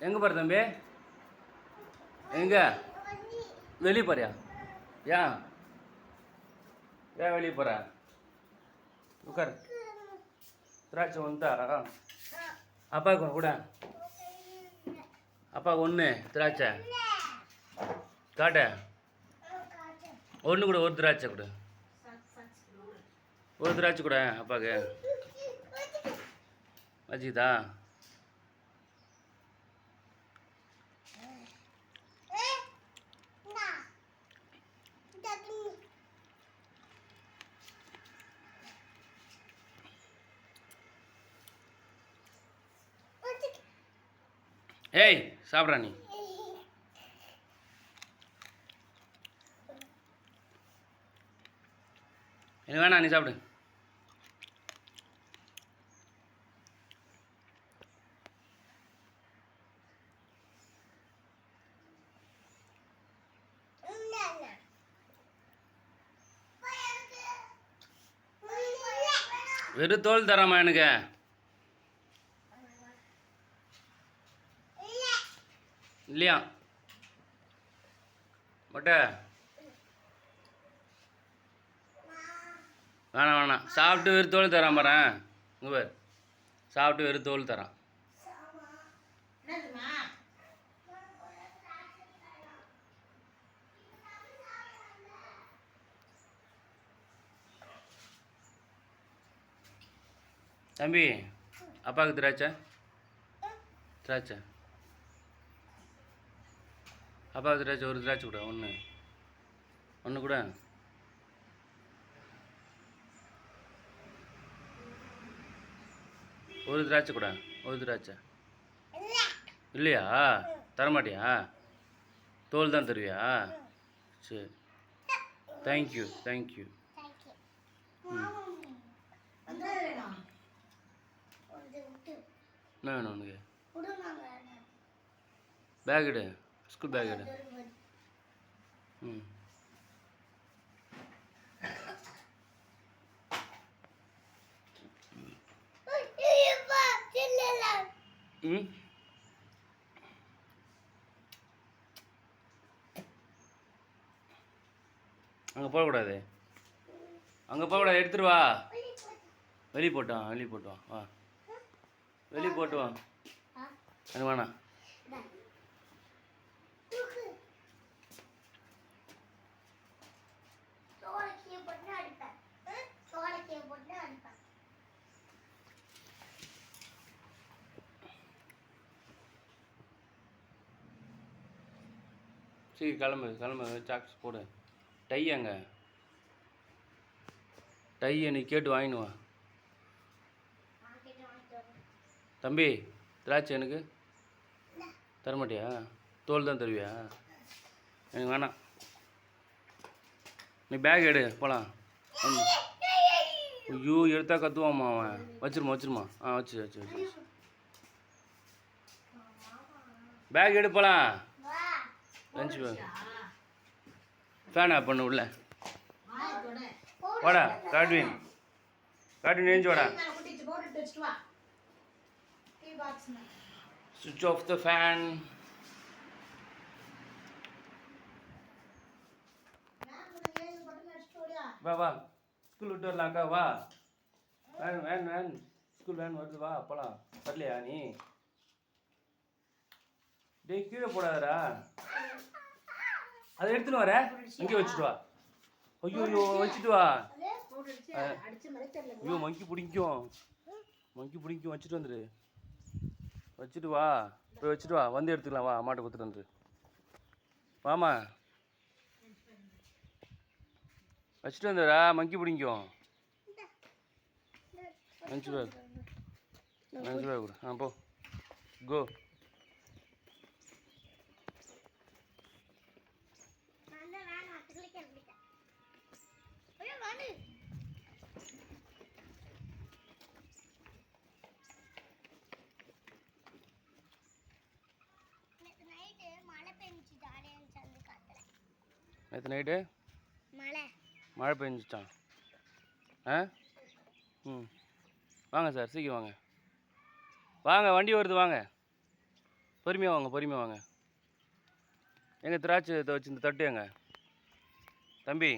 எங்கே போகிற தம்பி? எங்கே வெளியே போறியா? ஏன் ஏன் வெளியே போகிற? உட்கார். திராட்சை வந்துட்டா அப்பாவுக்கு கூட அப்பாவுக்கு ஒன்று திராட்சை காட்ட ஒன்று கூட ஒரு திராட்சை கொடு. ஒரு திராட்சை கூட அப்பாவுக்கு வச்சுக்கிதா? ஏய் சாப்பிட்றா நீ. எனக்கு வேணா, நீ சாப்பிடு. வெறும் தோல் தராமா எனக்கு? இல்லையா மொட்டை? வேணாம் வேணாம், சாப்பிட்டு வெறும் தோல் தரான் பாறேன். இங்கே பேர் சாப்பிட்டு வெறும் தோல் தரான். தம்பி அப்பாவுக்கு திராட்சை திராட்சை அப்பாவுக்கு திராட்சை ஒரு திராட்சை கூட ஒன்று ஒன்று கூட. ஒரு திராட்சை கூட ஒரு திராட்சை இல்லையா? தரமாட்டியா? தோல் தான் தருவியா? சரி, தேங்க்யூ தேங்க்யூ. என்ன வேணும் உனக்கு? பேக் எடு, ஸ்கூல் பேக் எடு. ம் ம் அங்கே போகக்கூடாது, அங்கே போகக்கூடாது, எடுத்துட்டு வா. வெளியே போட்டான், வெளியே போட்டுவான், வா வெளியே போட்டு வா. எனக்கு வேணாம். சரி கிளம்பு கிளம்பு, சாக்ஸ் போடு. டை எங்க? டையை நீ கேட்டு வாங்கினு வா. தம்பி திராட்சை எனக்கு தரமாட்டியா? தோல் தான் தருவியா? எனக்கு வேணாம். நீ பேக் எடு போகலாம். ஐயோ எடுத்தா கற்றுவாம்மா அவன். வச்சிருமா வச்சிருமா. வச்சு வச்சு வச்சு பேக் எடு போகலாம். Lunch back. ஃபேன் ஆஃப் பண்ணு உள்ள. வாடா காட்வின், காட்வின் எழுந்து வாடா. Switch off the fan. வா வா, ஸ்கூல் விட்டு வரலாம்க்கா, வா. Van van van, school van வருது, வா போகலாம். வரலையா நீ? டேய் கீழே போடாதடா, அதை எடுத்துன்னு வர அங்கேயே வச்சுட்டு வா. ஐயோ ஐயோ வச்சுட்டு வா. ஐயோ மங்கி பிடிக்கும், மங்கி பிடிக்கும். வச்சுட்டு வந்துடு, வச்சுட்டு வா. போய் வச்சுட்டு வா, வந்து எடுத்துக்கலாம். வா அம்மாட்ட கொடுத்துட்டு வந்துடு. வாமா வச்சுட்டு வந்துடா, மங்கி பிடிக்கும். லஞ்ச் பேக், லஞ்ச் பேக் கொடு. போ கோ. நேற்று நைட்டு மழை பெஞ்சிச்சான். வாங்க சார், சீக்கிரம் வாங்க, வாங்க வண்டி வருது, வாங்க. பொறுமையாக வாங்க, பொறுமையாக வாங்க. எங்கே திராட்சை வச்சு இந்த தட்டு எங்க தம்பி?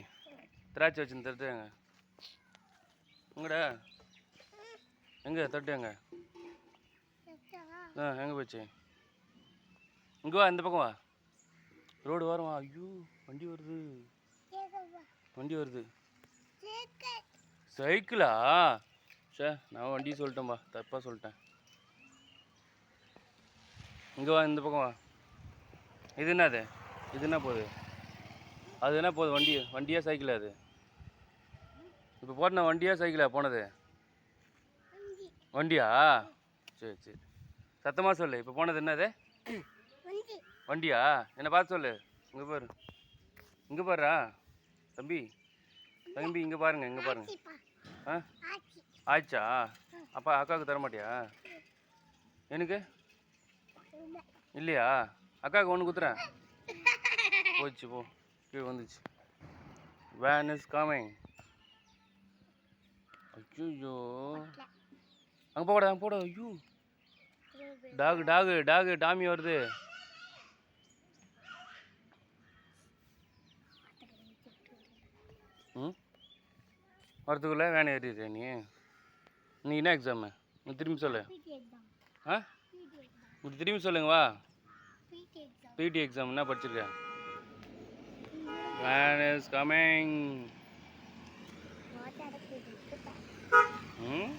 திராட்சை வச்சு இந்த தட்டு எங்க? எங்கடா? எங்கே தட்டு எங்க? எங்கே போச்சு? இங்கே வா, இந்த பக்கம் வா. ரோடு வரும். ஐயோ, வண்டி வருது, வண்டி வருது. சைக்கிளா? சே, நான் வண்டி சொல்லிட்டேன்பா, தப்பாக சொல்லிட்டேன். இங்கே வா, இந்த பக்கம் வா. இது என்னது? இது என்ன போகுது? அது என்ன போகுது? வண்டியா சைக்கிளா? அது இப்போ போன வண்டியா சைக்கிளா போனது? வண்டியா? சரி சரி, சத்தமாக சொல்லு. இப்போ போனது என்னது? வண்டியா? என்னை பார்த்து சொல்லு. இங்கே பாரு, இங்கே பாருடா தம்பி, தம்பி இங்கே பாருங்க, இங்கே பாருங்க. ஆ, ஆச்சா? அப்பா அக்காவுக்கு தர மாட்டியா? எனக்கு இல்லையா? அக்காவுக்கு ஒன்று குத்துறேன். போச்சு போ, கீழே வந்துச்சு. Van is coming. ஐயோ, அங்கே போடா, அங்கே போடா. ஐயோ, டாகு டாமி வருது. ம், வரத்துக்குள்ளே வேன் ஏறிடுறியா நீ? நீ என்ன எக்ஸாமு? நீ திரும்பி சொல்லு. ஆ, இப்படி திரும்பி சொல்லுங்க. வா, பிடி எக்ஸாம் என்ன படிச்சிருக்க? Van is coming. ம்